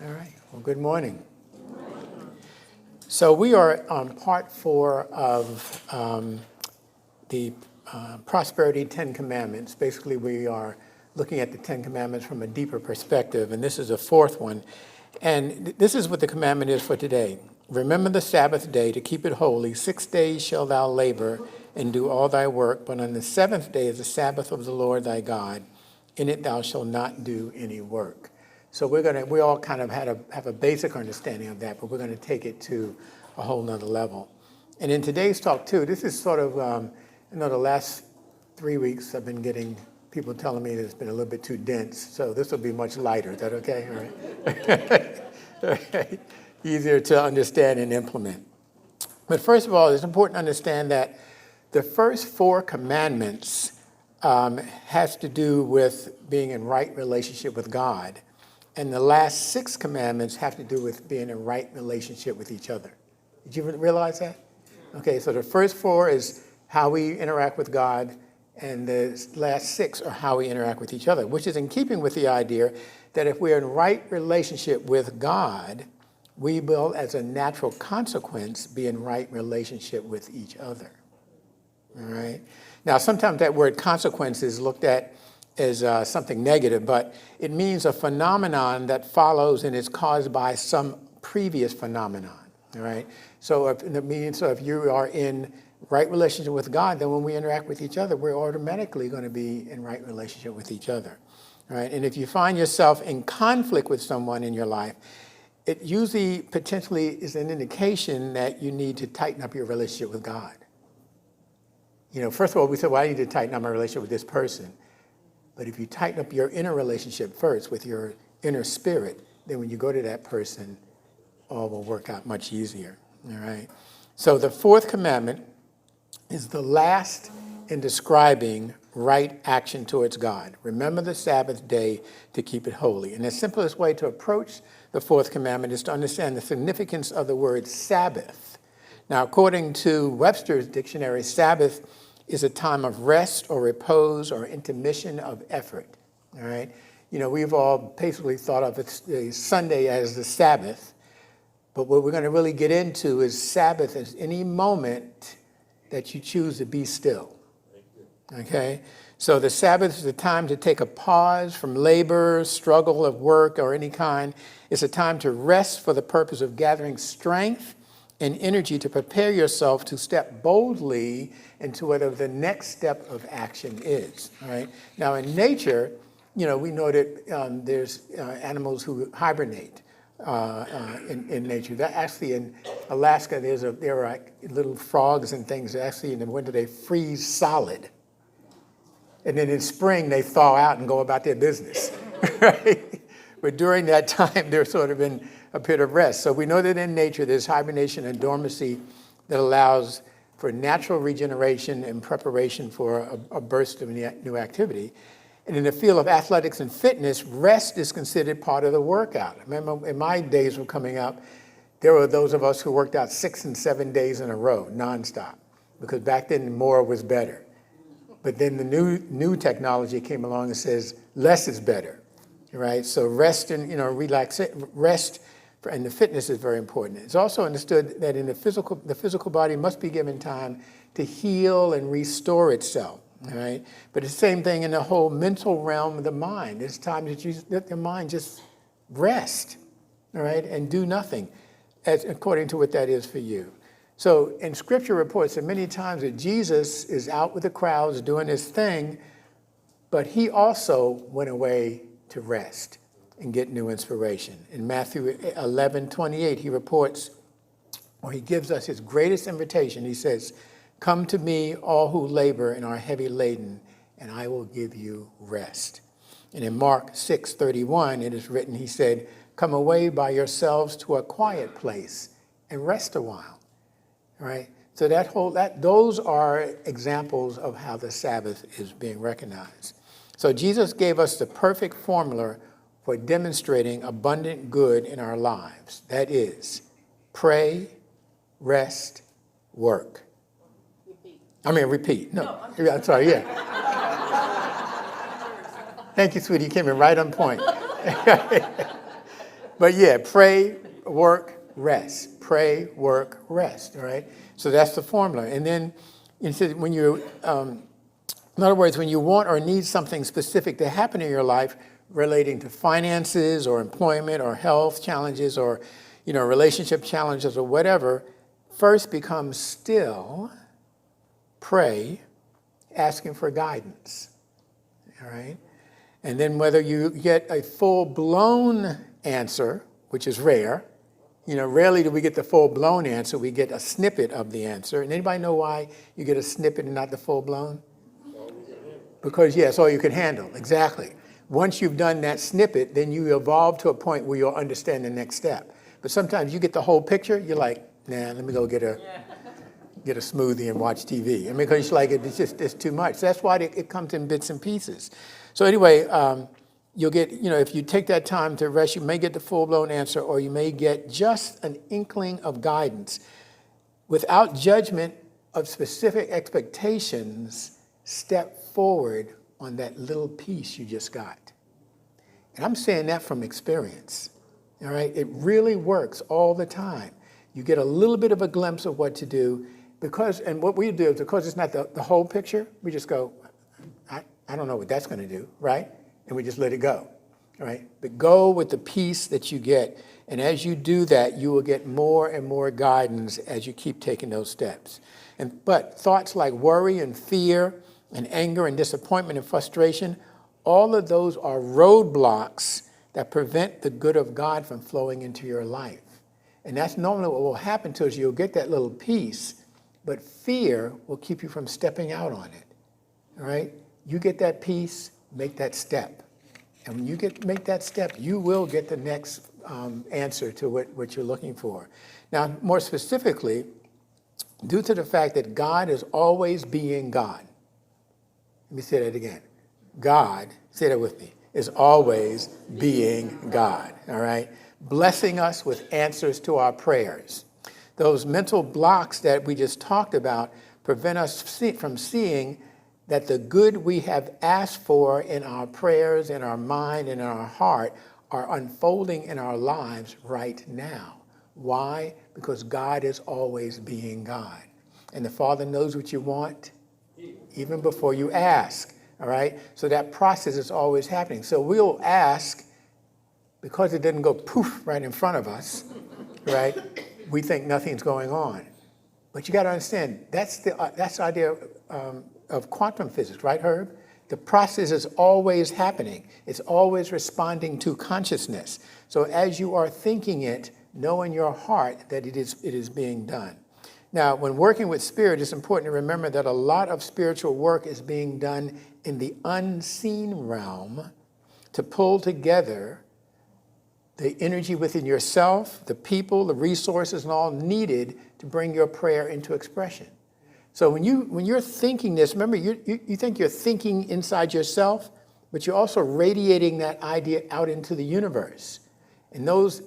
All right. Well, good morning. So we are on part 4 of the Prosperity 10 Commandments. Basically, we are looking at the 10 Commandments from a deeper perspective, and this is the fourth one. And this is what the commandment is for today. Remember the Sabbath day to keep it holy. 6 days shall thou labor and do all thy work, but on the seventh day is the Sabbath of the Lord thy God. In it thou shalt not do any work. So we all kind of have a basic understanding of that, but we're going to take it to a whole nother level. And in today's talk too, this is sort of, the last 3 weeks I've been getting people telling me that it's been a little bit too dense, so this will be much lighter. Is that okay? All right. All right. Easier to understand and implement. But first of all, it's important to understand that the first 4 commandments has to do with being in right relationship with God. And the last 6 commandments have to do with being in right relationship with each other. Did you realize that? Okay, so the first 4 is how we interact with God, and the last 6 are how we interact with each other, which is in keeping with the idea that if we're in right relationship with God, we will, as a natural consequence, be in right relationship with each other. All right? Now, sometimes that word consequence is looked at as something negative, but it means a phenomenon that follows and is caused by some previous phenomenon, all right? So if you are in right relationship with God, then when we interact with each other, we're automatically going to be in right relationship with each other, all right? And if you find yourself in conflict with someone in your life, it usually potentially is an indication that you need to tighten up your relationship with God. First of all, we said, well, I need to tighten up my relationship with this person. But if you tighten up your inner relationship first with your inner spirit, then when you go to that person, all will work out much easier, all right? So the 4th commandment is the last in describing right action towards God. Remember the Sabbath day to keep it holy. And the simplest way to approach the 4th commandment is to understand the significance of the word Sabbath. Now, according to Webster's dictionary, Sabbath is a time of rest or repose or intermission of effort, all right? We've all basically thought of it, Sunday as the Sabbath, but what we're going to really get into is Sabbath as any moment that you choose to be still, okay? So the Sabbath is a time to take a pause from labor, struggle of work, or any kind. It's a time to rest for the purpose of gathering strength and energy to prepare yourself to step boldly into whatever the next step of action is, all right? Now, in nature, we know that there's animals who hibernate in nature. That actually, in Alaska, there are little frogs and things that actually in the winter they freeze solid. And then in spring, they thaw out and go about their business, right? But during that time, they're sort of in a period of rest. So we know that in nature, there's hibernation and dormancy that allows for natural regeneration and preparation for a burst of new activity. And in the field of athletics and fitness, rest is considered part of the workout. I remember in my days were coming up, there were those of us who worked out 6 and 7 days in a row, nonstop, because back then more was better. But then the new technology came along and says less is better, right? So rest and rest and the fitness is very important. It's also understood that in the physical body must be given time to heal and restore itself, all right? But it's the same thing in the whole mental realm of the mind. There's times that you let the mind just rest, all right, and do nothing, according to what that is for you. So, and Scripture reports that many times that Jesus is out with the crowds doing his thing, but he also went away to rest and get new inspiration. In Matthew 11:28, he reports, or he gives us his greatest invitation. He says, "Come to me, all who labor and are heavy laden, and I will give you rest." And in Mark 6:31, it is written, he said, "Come away by yourselves to a quiet place and rest a while." All right? So those are examples of how the Sabbath is being recognized. So Jesus gave us the perfect formula for demonstrating abundant good in our lives. That is, pray, rest, work. Repeat. No, I'm sorry, yeah. Thank you, sweetie. You came in right on point. But yeah, pray, work, rest. Pray, work, rest. All right. So that's the formula. And then instead, when you, in other words, when you want or need something specific to happen in your life relating to finances or employment or health challenges or, relationship challenges or whatever, first become still, pray, asking for guidance. All right. And then whether you get a full-blown answer, which is rare, rarely do we get the full-blown answer. We get a snippet of the answer. And anybody know why you get a snippet and not the full-blown? Because, yeah, it's all you can handle. Exactly. Once you've done that snippet, then you evolve to a point where you'll understand the next step. But sometimes you get the whole picture, you're like, nah, let me go get a smoothie and watch TV. Because it's too much. So that's why it comes in bits and pieces. So anyway, you'll get, if you take that time to rest, you may get the full-blown answer, or you may get just an inkling of guidance. Without judgment of specific expectations, step forward on that little piece you just got. And I'm saying that from experience, all right? It really works all the time. You get a little bit of a glimpse of what to do, and what we do is, because it's not the whole picture, we just go, I don't know what that's going to do, right? And we just let it go, all right? But go with the piece that you get. And as you do that, you will get more and more guidance as you keep taking those steps. But thoughts like worry and fear and anger and disappointment and frustration, all of those are roadblocks that prevent the good of God from flowing into your life. And that's normally what will happen to us. You'll get that little piece, but fear will keep you from stepping out on it, all right? You get that piece, make that step. And when you make that step, you will get the next answer to what you're looking for. Now, more specifically, due to the fact that God is always being God. Let me say that again. God, say that with me, is always being God, all right? Blessing us with answers to our prayers. Those mental blocks that we just talked about prevent us from seeing that the good we have asked for in our prayers, in our mind, and in our heart are unfolding in our lives right now. Why? Because God is always being God. And the Father knows what you want even before you ask, all right? So that process is always happening. So we'll ask because it didn't go poof right in front of us, right? We think nothing's going on. But you got to understand, that's the idea of quantum physics, right, Herb? The process is always happening. It's always responding to consciousness. So as you are thinking it, know in your heart that it is being done. Now, when working with spirit, it's important to remember that a lot of spiritual work is being done in the unseen realm to pull together the energy within yourself, the people, the resources, and all needed to bring your prayer into expression. So when you're thinking this, remember, you think you're thinking inside yourself, but you're also radiating that idea out into the universe. And those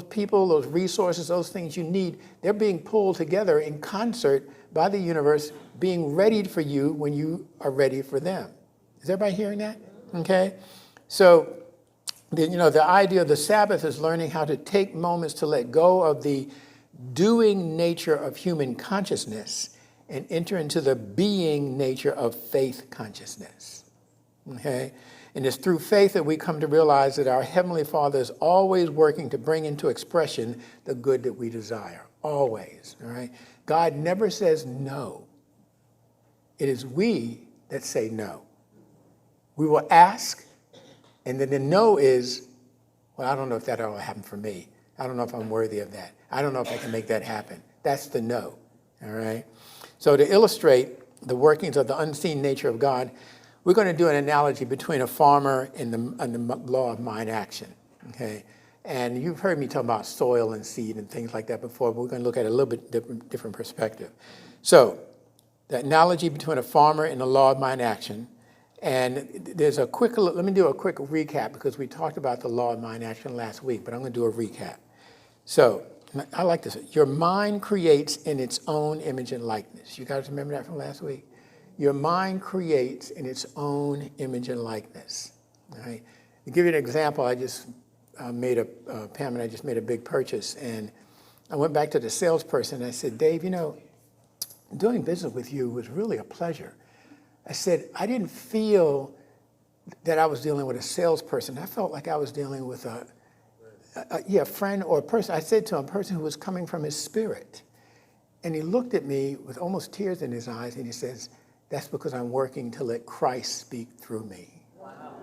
people, those resources, those things you need, they're being pulled together in concert by the universe, being ready for you when you are ready for them. Is everybody hearing that? Okay? So, the idea of the Sabbath is learning how to take moments to let go of the doing nature of human consciousness and enter into the being nature of faith consciousness, okay? And it's through faith that we come to realize that our Heavenly Father is always working to bring into expression the good that we desire, always, all right? God never says no. It is we that say no. We will ask, and then the no is, well, I don't know if that'll happen for me. I don't know if I'm worthy of that. I don't know if I can make that happen. That's the no, all right? So to illustrate the workings of the unseen nature of God, we're going to do an analogy between a farmer and the law of mind action, okay? And you've heard me talk about soil and seed and things like that before, but we're going to look at it a little bit different perspective. So the analogy between a farmer and the law of mind action, and let me do a quick recap because we talked about the law of mind action last week, but I'm going to do a recap. So I like this. Your mind creates in its own image and likeness. You guys remember that from last week? Your mind creates in its own image and likeness. All right? To give you an example, I just Pam and I just made a big purchase, and I went back to the salesperson and I said, Dave, doing business with you was really a pleasure. I said, I didn't feel that I was dealing with a salesperson. I felt like I was dealing with a friend or a person. I said to him, a person who was coming from his spirit. And he looked at me with almost tears in his eyes, and he says, that's because I'm working to let Christ speak through me. Wow.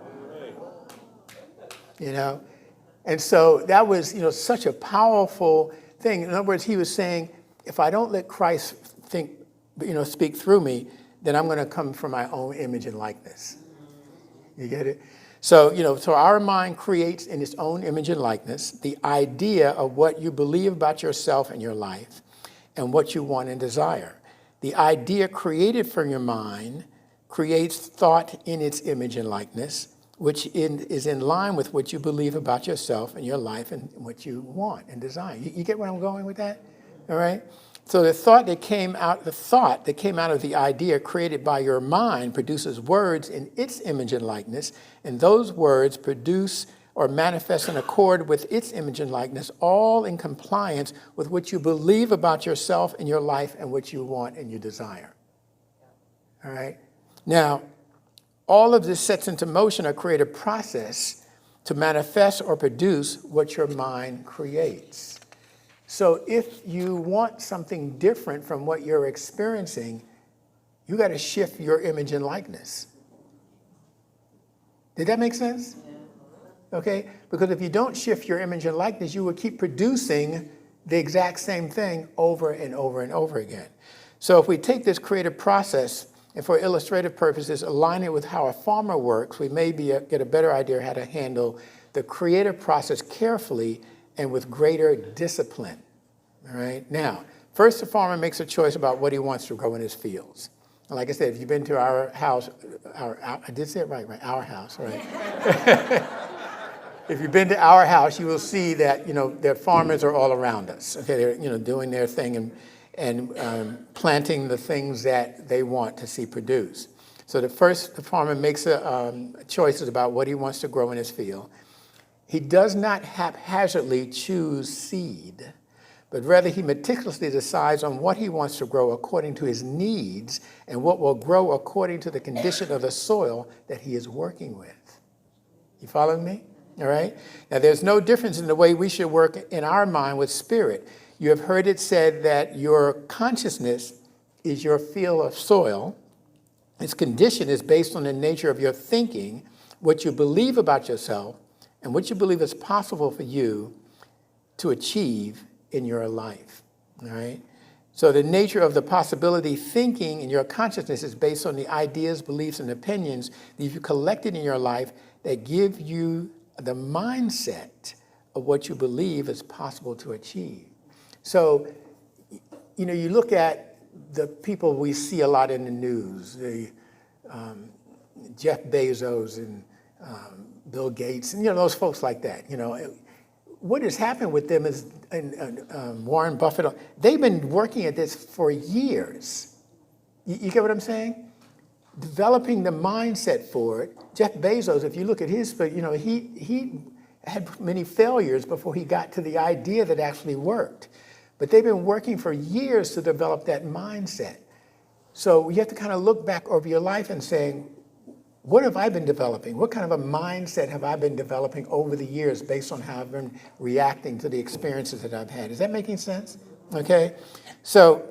And so that was, such a powerful thing. In other words, he was saying, if I don't let Christ speak through me, then I'm going to come from my own image and likeness. You get it? So, so our mind creates in its own image and likeness the idea of what you believe about yourself and your life and what you want and desire. The idea created from your mind creates thought in its image and likeness, which is in line with what you believe about yourself and your life and what you want and desire. You get where I'm going with that? All right? So the thought that came out of the idea created by your mind produces words in its image and likeness, and those words produce or manifest in accord with its image and likeness, all in compliance with what you believe about yourself and your life and what you want and you desire. All right? Now, all of this sets into motion or create a process to manifest or produce what your mind creates. So if you want something different from what you're experiencing, you got to shift your image and likeness. Did that make sense? Okay? Because if you don't shift your image and likeness, you will keep producing the exact same thing over and over and over again. So if we take this creative process and for illustrative purposes, align it with how a farmer works, we may get a better idea how to handle the creative process carefully and with greater discipline. All right? Now, first the farmer makes a choice about what he wants to grow in his fields. And like I said, if you've been to our house, I did say it right, our house, right? If you've been to our house, you will see that, their farmers are all around us. Okay, they're, doing their thing and planting the things that they want to see produced. So the farmer makes choices about what he wants to grow in his field. He does not haphazardly choose seed, but rather he meticulously decides on what he wants to grow according to his needs and what will grow according to the condition of the soil that he is working with. You following me? All right? Now, there's no difference in the way we should work in our mind with spirit. You have heard it said that your consciousness is your field of soil. Its condition is based on the nature of your thinking, what you believe about yourself, and what you believe is possible for you to achieve in your life. All right? So the nature of the possibility thinking in your consciousness is based on the ideas, beliefs, and opinions that you've collected in your life that give you the mindset of what you believe is possible to achieve. So, you look at the people we see a lot in the news, the Jeff Bezos and Bill Gates, and those folks like that. What has happened with them is, and Warren Buffett, they've been working at this for years. You get what I'm saying? Developing the mindset for it. Jeff Bezos, if you look at his, he had many failures before he got to the idea that actually worked. But they've been working for years to develop that mindset. So you have to kind of look back over your life and saying, what have I been developing? What kind of a mindset have I been developing over the years based on how I've been reacting to the experiences that I've had? Is that making sense? Okay? So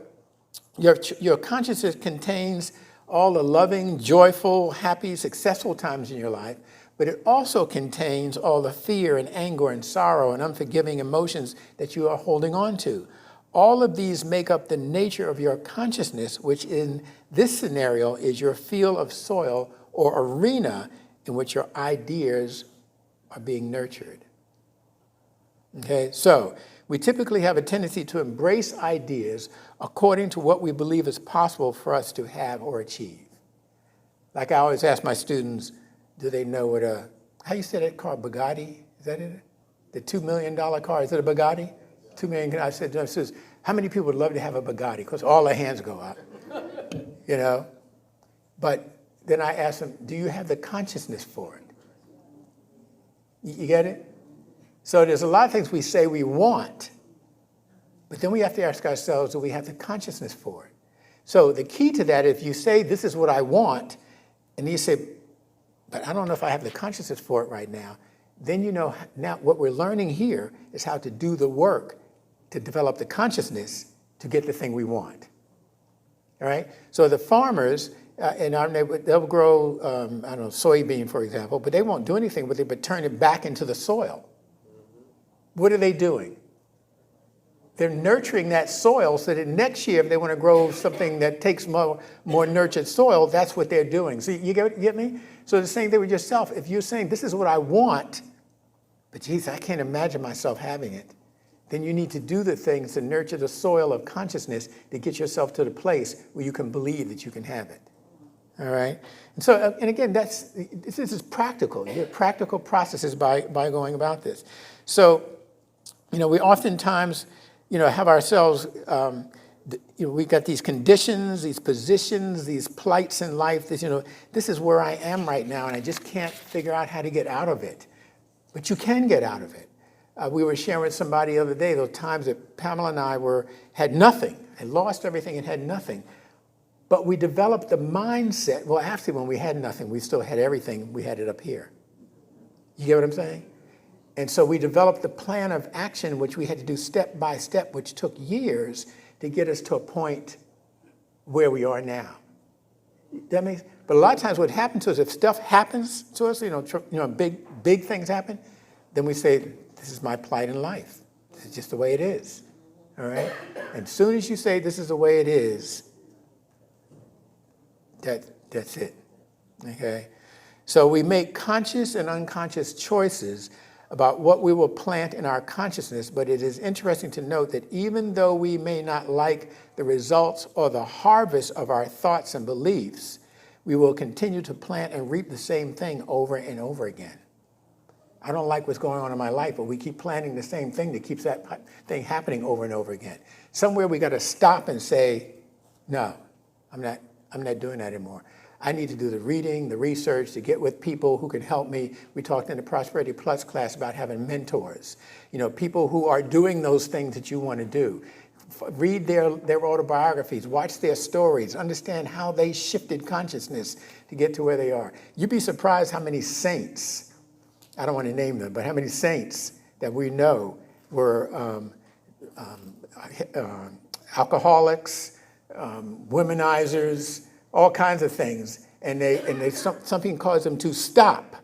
your consciousness contains all the loving, joyful, happy, successful times in your life, but it also contains all the fear and anger and sorrow and unforgiving emotions that you are holding on to. All of these make up the nature of your consciousness, which in this scenario is your field of soil or arena in which your ideas are being nurtured. Okay, so we typically have a tendency to embrace ideas according to what we believe is possible for us to have or achieve. Like I always ask my students, do they know what how you say that car, Bugatti? Is that it? The $2 million car, is it a Bugatti? $2 million, I said to my students, how many people would love to have a Bugatti? Because all their hands go up, But then I ask them, do you have the consciousness for it? You get it? So there's a lot of things we say we want, but then we have to ask ourselves, do we have the consciousness for it? So the key to that, if you say, this is what I want, and you say, but I don't know if I have the consciousness for it right now, then you know now what we're learning here is how to do the work to develop the consciousness to get the thing we want. All right? So the farmers in our neighborhood, they'll grow, I don't know, soybean, for example, but they won't do anything with it but turn it back into the soil. What are they doing? They're nurturing that soil so that next year, if they want to grow something that takes more nurtured soil, that's what they're doing. So you get me? So the same thing with yourself. If you're saying, this is what I want, but geez, I can't imagine myself having it, then you need to do the things to nurture the soil of consciousness to get yourself to the place where you can believe that you can have it. All right? And so, and again, this is practical. You have practical processes by going about this. So, we oftentimes, have ourselves, we got these conditions, these positions, these plights in life that, this is where I am right now, and I just can't figure out how to get out of it. But you can get out of it. We were sharing with somebody the other day, those times that Pamela and I had nothing, had lost everything and had nothing. But we developed the mindset, well, actually, when we had nothing, we still had everything, we had it up here. You get what I'm saying? And so we developed the plan of action, which we had to do step by step, which took years to get us to a point where we are now. That makes, but a lot of times what happens to us, if stuff happens to us, big things happen, then we say, this is my plight in life. This is just the way it is. All right? And as soon as you say this is the way it is, that's it. Okay? So we make conscious and unconscious choices about what we will plant in our consciousness, but it is interesting to note that even though we may not like the results or the harvest of our thoughts and beliefs, we will continue to plant and reap the same thing over and over again. I don't like what's going on in my life, but we keep planting the same thing that keeps that thing happening over and over again. Somewhere we got to stop and say, no, I'm not doing that anymore. I need to do the reading, the research, to get with people who can help me. We talked in the Prosperity Plus class about having mentors, people who are doing those things that you want to do. Read their autobiographies, watch their stories, understand how they shifted consciousness to get to where they are. You'd be surprised how many saints, I don't want to name them, but how many saints that we know were alcoholics, womenizers, all kinds of things, and something caused them to stop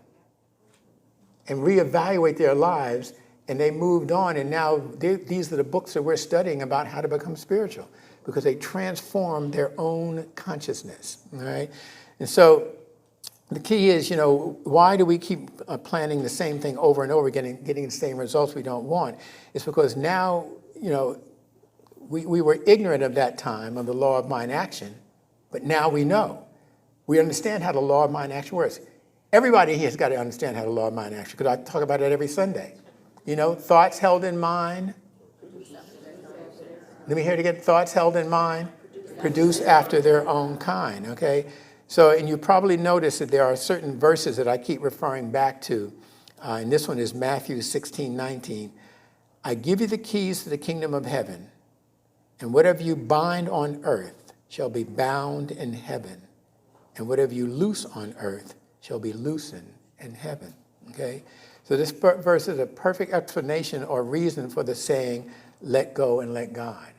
and reevaluate their lives, and they moved on, and now these are the books that we're studying about how to become spiritual, because they transformed their own consciousness, all right? And so the key is, why do we keep planning the same thing over and over again and getting the same results we don't want? It's because now, we were ignorant of that time of the law of mind action, but now we know. We understand how the law of mind action works. Everybody here has got to understand how the law of mind action, because I talk about it every Sunday. Thoughts held in mind. Let me hear it again. Thoughts held in mind produce after their own kind, okay? So, and you probably notice that there are certain verses that I keep referring back to, and this one is Matthew 16:19. I give you the keys to the kingdom of heaven, and whatever you bind on earth shall be bound in heaven, and whatever you loose on earth shall be loosened in heaven, okay? So this verse is a perfect explanation or reason for the saying, let go and let God.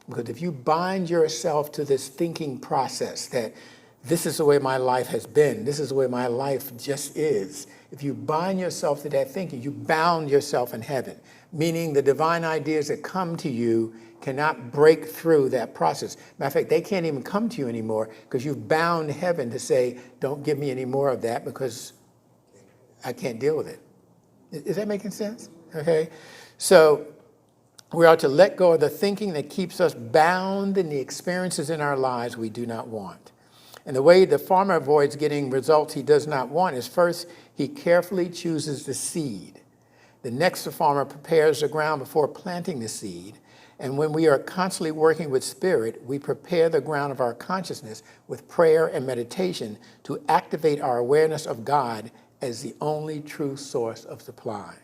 Because if you bind yourself to this thinking process that this is the way my life has been, this is the way my life just is, if you bind yourself to that thinking, you bound yourself in heaven, meaning the divine ideas that come to you cannot break through that process. Matter of fact, they can't even come to you anymore because you've bound heaven to say, don't give me any more of that because I can't deal with it. Is that making sense? Okay. So we are to let go of the thinking that keeps us bound in the experiences in our lives we do not want. And the way the farmer avoids getting results he does not want is first, he carefully chooses the seed. The next, the farmer prepares the ground before planting the seed. And when we are constantly working with spirit, we prepare the ground of our consciousness with prayer and meditation to activate our awareness of God as the only true source of supply.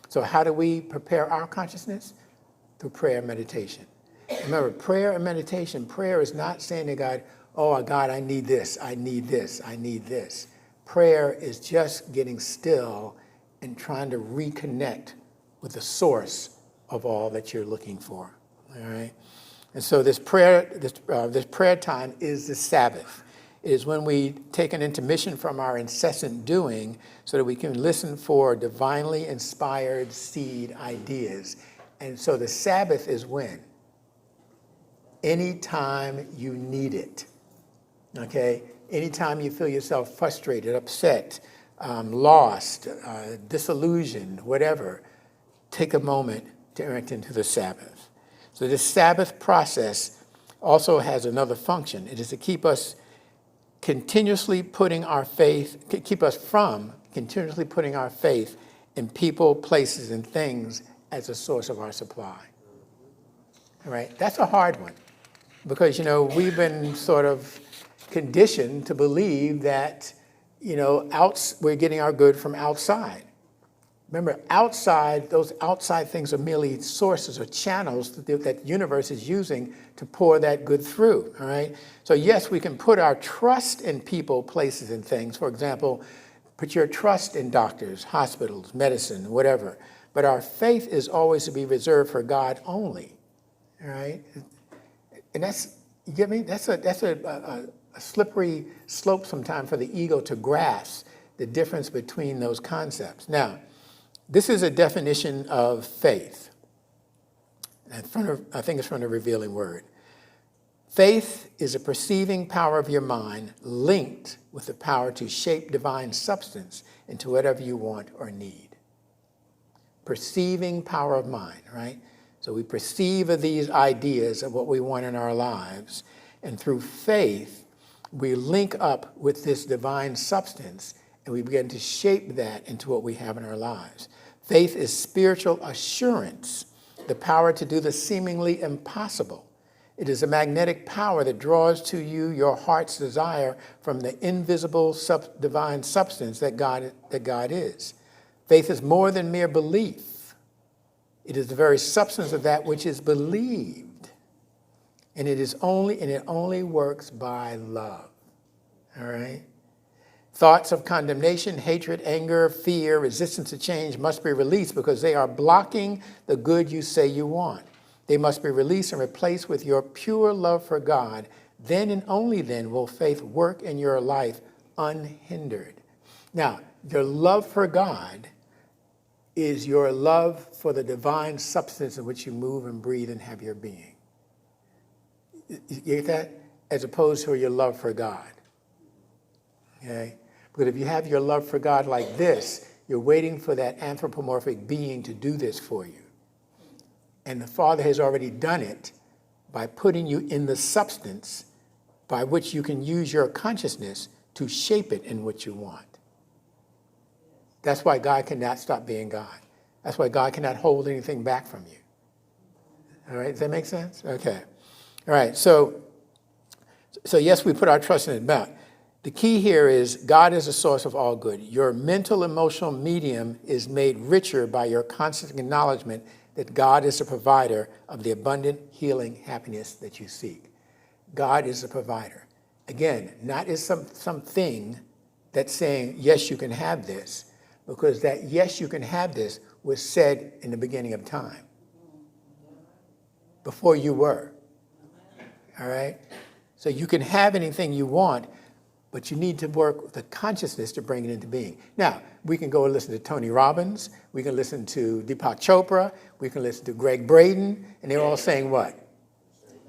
So So how do we prepare our consciousness? Through prayer and meditation. Remember, prayer and meditation, prayer is not saying to God, oh, God, I need this, I need this, I need this. Prayer is just getting still and trying to reconnect with the source of all that you're looking for, all right? And so this prayer time is the Sabbath. It is when we take an intermission from our incessant doing so that we can listen for divinely inspired seed ideas. And so the Sabbath is when? Anytime you need it, okay? Anytime you feel yourself frustrated, upset, lost, disillusioned, whatever, take a moment to enter into the Sabbath. So this Sabbath process also has another function. It is to keep us continuously putting our faith, keep us from continuously putting our faith in people, places, and things as a source of our supply. All right? That's a hard one because, we've been sort of conditioned to believe that, we're getting our good from outside. Remember, those outside things are merely sources or channels that the universe is using to pour that good through, all right? So yes, we can put our trust in people, places, and things. For example, put your trust in doctors, hospitals, medicine, whatever. But our faith is always to be reserved for God only, all right? And you get me? That's a slippery slope sometimes for the ego to grasp the difference between those concepts. Now, this is a definition of faith. I think it's from the Revealing Word. Faith is a perceiving power of your mind linked with the power to shape divine substance into whatever you want or need. Perceiving power of mind, right? So we perceive of these ideas of what we want in our lives, and through faith, we link up with this divine substance and we begin to shape that into what we have in our lives. Faith is spiritual assurance, the power to do the seemingly impossible. It is a magnetic power that draws to you your heart's desire from the invisible divine substance that God is. Faith is more than mere belief. It is the very substance of that which is believed. And it only works by love. All right? Thoughts of condemnation, hatred, anger, fear, resistance to change must be released because they are blocking the good you say you want. They must be released and replaced with your pure love for God. Then and only then will faith work in your life unhindered. Now, your love for God is your love for the divine substance in which you move and breathe and have your being. You get that? As opposed to your love for God. Okay? But if you have your love for God like this, you're waiting for that anthropomorphic being to do this for you. And the Father has already done it by putting you in the substance by which you can use your consciousness to shape it in what you want. That's why God cannot stop being God. That's why God cannot hold anything back from you. All right, does that make sense? Okay. All right, so yes, we put our trust in it, but the key here is God is the source of all good. Your mental, emotional medium is made richer by your constant acknowledgement that God is the provider of the abundant healing happiness that you seek. God is the provider. Again, not as something that's saying, yes, you can have this, because that yes, you can have this was said in the beginning of time, before you were. All right? So you can have anything you want, but you need to work with the consciousness to bring it into being. Now, we can go and listen to Tony Robbins, we can listen to Deepak Chopra, we can listen to Greg Braden, and they're all saying what?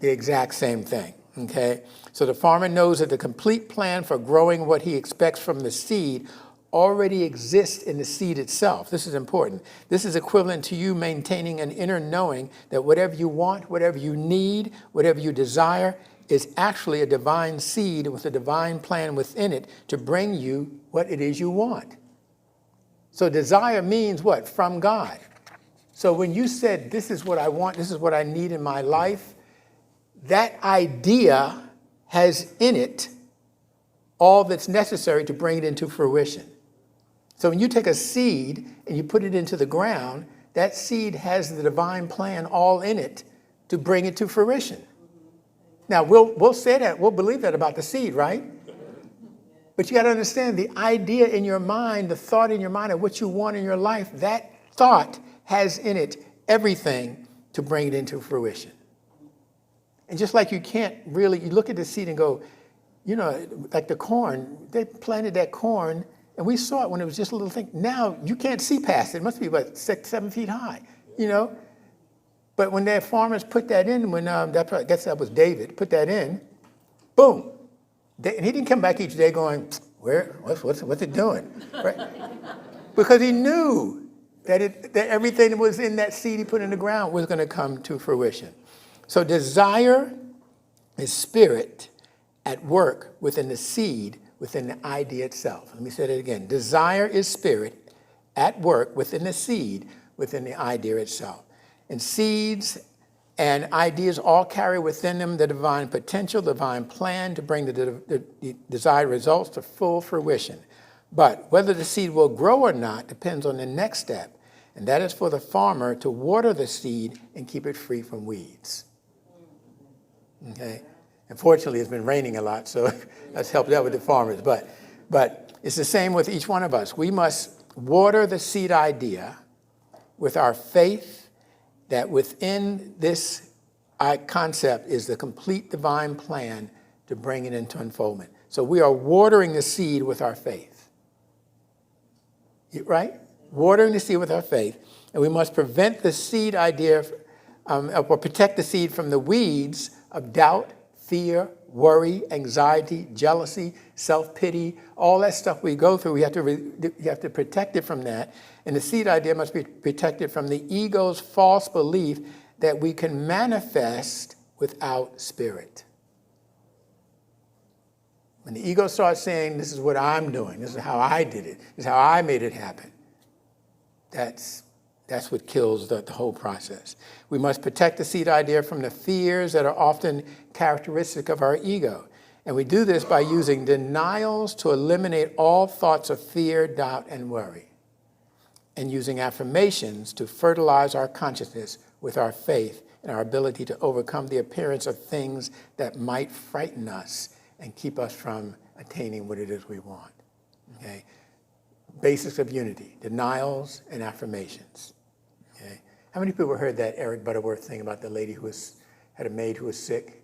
The exact same thing, okay? So the farmer knows that the complete plan for growing what he expects from the seed already exists in the seed itself. This is important. This is equivalent to you maintaining an inner knowing that whatever you want, whatever you need, whatever you desire, is actually a divine seed with a divine plan within it to bring you what it is you want. So desire means what? From God. So when you said, this is what I want, this is what I need in my life, that idea has in it all that's necessary to bring it into fruition. So when you take a seed and you put it into the ground, that seed has the divine plan all in it to bring it to fruition. Now, we'll say that, we'll believe that about the seed, right? But you got to understand the idea in your mind, the thought in your mind of what you want in your life, that thought has in it everything to bring it into fruition. And just like you can't really, you look at the seed and go, you know, like the corn, they planted that corn and we saw it when it was just a little thing. Now you can't see past it. It must be about 6, 7 feet high, you know? But when their farmers put that in, when I guess that was David, put that in, boom. And he didn't come back each day going, what's it doing? Right? Because he knew that everything that was in that seed he put in the ground was going to come to fruition. So desire is spirit at work within the seed, within the idea itself. Let me say that again. Desire is spirit at work within the seed, within the idea itself. And seeds and ideas all carry within them the divine potential, divine plan to bring the desired results to full fruition. But whether the seed will grow or not depends on the next step, and that is for the farmer to water the seed and keep it free from weeds. Okay? Unfortunately, it's been raining a lot, so that's helped out with the farmers. But it's the same with each one of us. We must water the seed idea with our faith that within this concept is the complete divine plan to bring it into unfoldment. So we are watering the seed with our faith. Right? Watering the seed with our faith. And we must prevent the seed idea, or protect the seed from the weeds of doubt, fear, worry, anxiety, jealousy, self-pity, all that stuff we go through. You have to protect it from that. And the seed idea must be protected from the ego's false belief that we can manifest without spirit. When the ego starts saying, this is what I'm doing, this is how I did it, this is how I made it happen, that's what kills the whole process. We must protect the seed idea from the fears that are often characteristic of our ego. And we do this by using denials to eliminate all thoughts of fear, doubt, and worry. And using affirmations to fertilize our consciousness with our faith and our ability to overcome the appearance of things that might frighten us and keep us from attaining what it is we want. Okay? Basics of unity, denials and affirmations. Okay? How many people heard that Eric Butterworth thing about the lady who had a maid who was sick?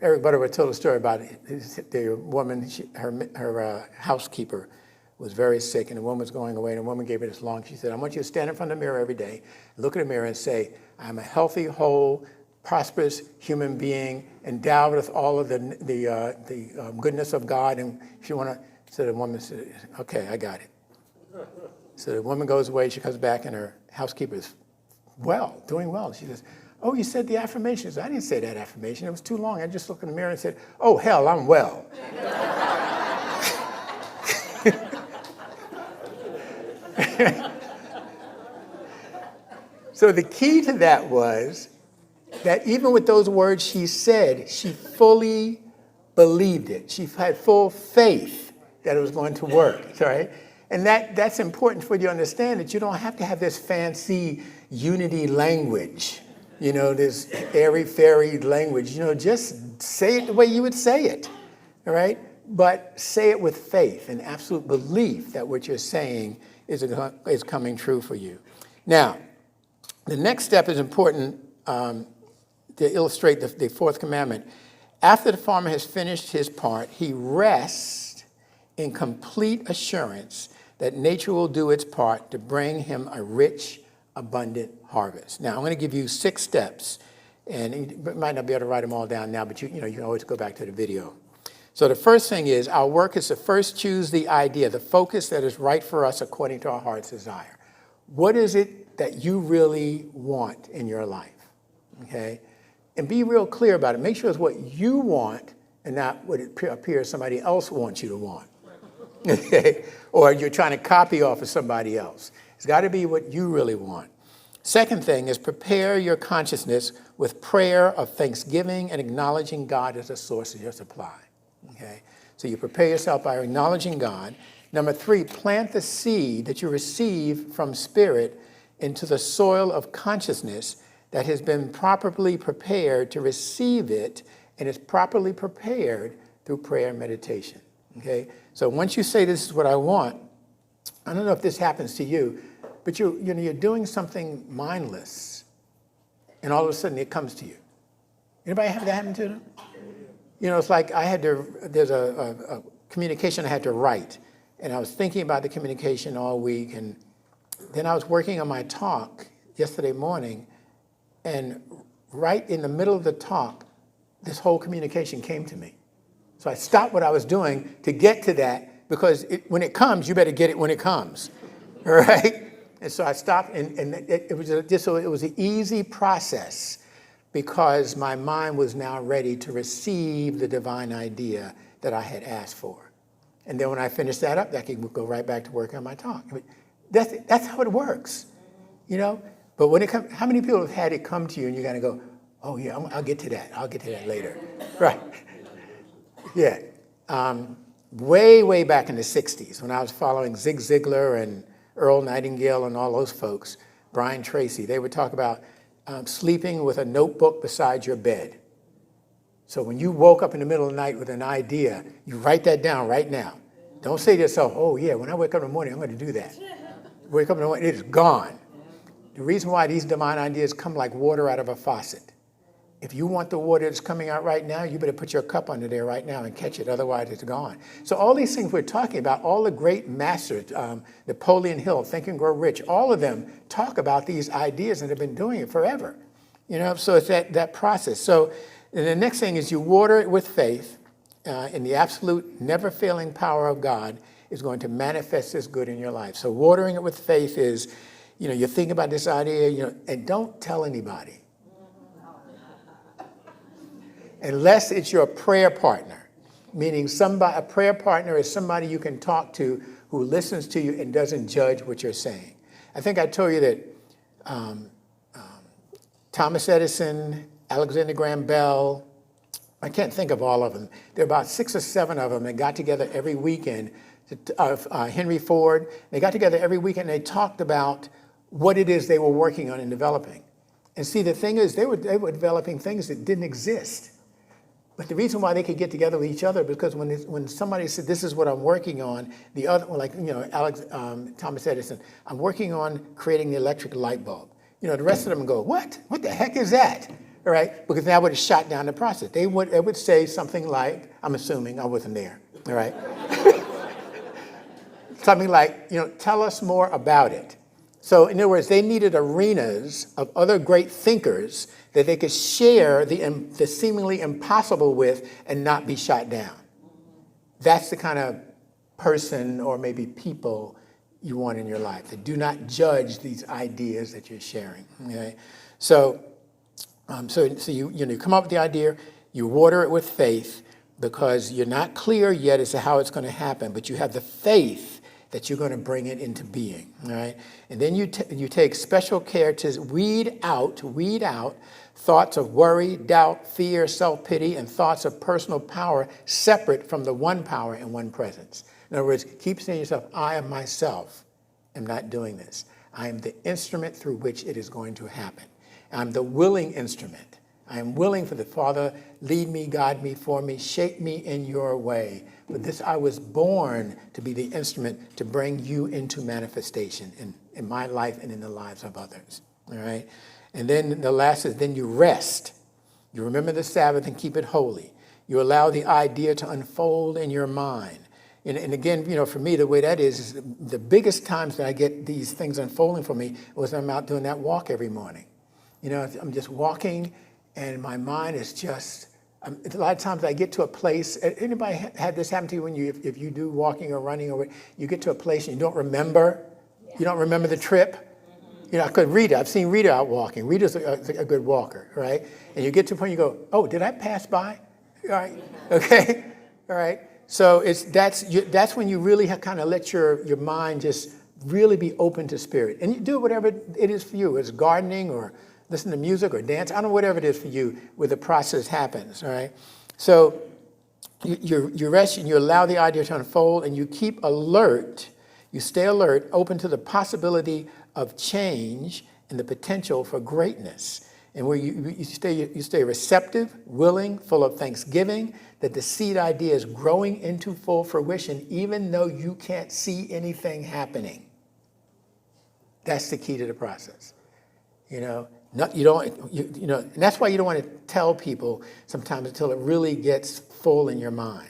Eric Butterworth told a story about it. The woman, her housekeeper was very sick, and the woman was going away, and the woman gave her this long, she said, I want you to stand in front of the mirror every day, look in the mirror and say, I'm a healthy, whole, prosperous human being, endowed with all of the goodness of God. And if you want to, so the woman said, okay, I got it. So the woman goes away, she comes back, and her housekeeper is doing well. She says, oh, you said the affirmations. I didn't say that affirmation. It was too long. I just looked in the mirror and said, oh, hell, I'm well. So the key to that was that even with those words she said, she fully believed it. She had full faith that it was going to work, right? And that's important for you to understand that you don't have to have this fancy unity language, this airy-fairy language. Just say it the way you would say it, all right? But say it with faith and absolute belief that what you're saying is coming true for you. Now, the next step is important to illustrate the fourth commandment. After the farmer has finished his part, he rests in complete assurance that nature will do its part to bring him a rich, abundant harvest. Now, I'm going to give you 6 steps, and you might not be able to write them all down now, but you can always go back to the video. So the first thing is our work is to first choose the idea, the focus that is right for us according to our heart's desire. What is it that you really want in your life? Okay? And be real clear about it. Make sure it's what you want and not what it appears somebody else wants you to want. Okay? Or you're trying to copy off of somebody else. It's got to be what you really want. Second thing is prepare your consciousness with prayer of thanksgiving and acknowledging God as the source of your supply. Okay? So you prepare yourself by acknowledging God. Number 3, plant the seed that you receive from Spirit into the soil of consciousness that has been properly prepared to receive it and is properly prepared through prayer and meditation. Okay? So once you say, this is what I want, I don't know if this happens to you, but you're doing something mindless, and all of a sudden it comes to you. Anybody have that happen to them? It's like there's a communication I had to write, and I was thinking about the communication all week, and then I was working on my talk yesterday morning, and right in the middle of the talk, this whole communication came to me. So I stopped what I was doing to get to that, because when it comes, you better get it when it comes, all right? And so I stopped, and it was an easy process, because my mind was now ready to receive the divine idea that I had asked for. And then when I finished that up, I could go right back to working on my talk. That's how it works, But when it comes, how many people have had it come to you and you're going to go, oh yeah, I'll get to that. I'll get to that later. Right. Yeah. Way back in the 60s, when I was following Zig Ziglar and Earl Nightingale and all those folks, Brian Tracy, they would talk about sleeping with a notebook beside your bed. So when you woke up in the middle of the night with an idea, you write that down right now. Don't say to yourself, oh yeah, when I wake up in the morning, I'm going to do that. Wake up in the morning, it is gone. The reason why these divine ideas come like water out of a faucet. If you want the water that's coming out right now, you better put your cup under there right now and catch it, otherwise it's gone. So all these things we're talking about, all the great masters, Napoleon Hill, Think and Grow Rich, all of them talk about these ideas and have been doing it forever. So it's that process. So and the next thing is you water it with faith, and the absolute never-failing power of God is going to manifest this good in your life. So watering it with faith is, you think about this idea, and don't tell anybody. Unless it's your prayer partner, meaning a prayer partner is somebody you can talk to who listens to you and doesn't judge what you're saying. I think I told you that Thomas Edison, Alexander Graham Bell, I can't think of all of them. There are about 6 or 7 of them that got together every weekend. Henry Ford, they got together every weekend and they talked about what it is they were working on and developing. And see, the thing is, they were developing things that didn't exist. But the reason why they could get together with each other, because when somebody said, this is what I'm working on, the other, Thomas Edison, I'm working on creating the electric light bulb. The rest of them go, what? What the heck is that? All right, because that would have shot down the process. They would say something like, I'm assuming, I wasn't there, all right? Something like, tell us more about it. So in other words, they needed arenas of other great thinkers that they could share the seemingly impossible with and not be shot down. That's the kind of person or maybe people you want in your life, that do not judge these ideas that you're sharing. Okay? So you come up with the idea, you water it with faith, because you're not clear yet as to how it's going to happen, but you have the faith that you're going to bring it into being, all right? And then you take special care to weed out thoughts of worry, doubt, fear, self-pity, and thoughts of personal power separate from the one power and one presence. In other words, keep saying to yourself, I am myself am not doing this. I am the instrument through which it is going to happen. I'm the willing instrument. I am willing for the Father, lead me, guide me, form me, shape me in your way. But this, I was born to be the instrument to bring you into manifestation in my life and in the lives of others, all right? And then the last is, then you rest. You remember the Sabbath and keep it holy. You allow the idea to unfold in your mind. And again, for me, the way that is the biggest times that I get these things unfolding for me was when I'm out doing that walk every morning. I'm just walking, and my mind is just, a lot of times I get to a place, anybody had this happen to you when if you do walking or running, or you get to a place and you don't remember the trip? I've seen Rita out walking. Rita's a good walker, right? And you get to a point you go, oh, did I pass by? All right, okay, all right. So that's when you really kind of let your mind just really be open to spirit. And you do whatever it is for you. It's gardening or listen to music or dance. I don't know, whatever it is for you where the process happens, all right? So You rest and you allow the idea to unfold, and you keep alert. You stay alert, open to the possibility of change and the potential for greatness. And where you stay receptive, willing, full of thanksgiving, that the seed idea is growing into full fruition, even though you can't see anything happening. That's the key to the process. And that's why you don't want to tell people sometimes until it really gets full in your mind,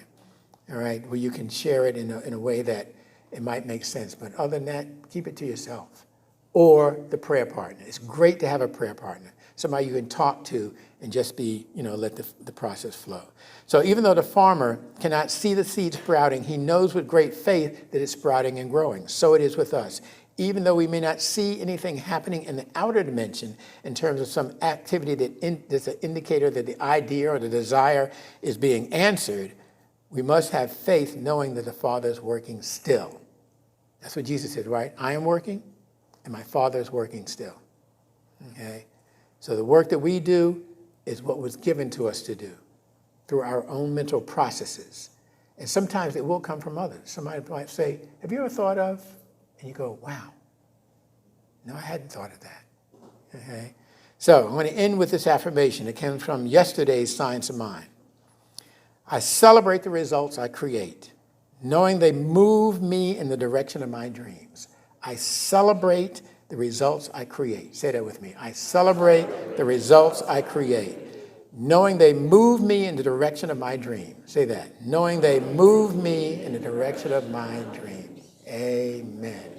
all right, where you can share it in a way that it might make sense. But other than that, keep it to yourself. Or the prayer partner. It's great to have a prayer partner, somebody you can talk to and just let the process flow. So even though the farmer cannot see the seed sprouting, he knows with great faith that it's sprouting and growing. So it is with us. Even though we may not see anything happening in the outer dimension in terms of some activity that's an indicator that the idea or the desire is being answered, we must have faith knowing that the Father is working still. That's what Jesus said, right? I am working and my Father is working still. Okay? So the work that we do is what was given to us to do through our own mental processes. And sometimes it will come from others. Somebody might say, have you ever thought of? And you go, wow, no, I hadn't thought of that. Okay? So I'm going to end with this affirmation. It comes from yesterday's Science of Mind. I celebrate the results I create, knowing they move me in the direction of my dreams. I celebrate the results I create. Say that with me. I celebrate the results I create, knowing they move me in the direction of my dreams. Say that. Knowing they move me in the direction of my dreams. Amen.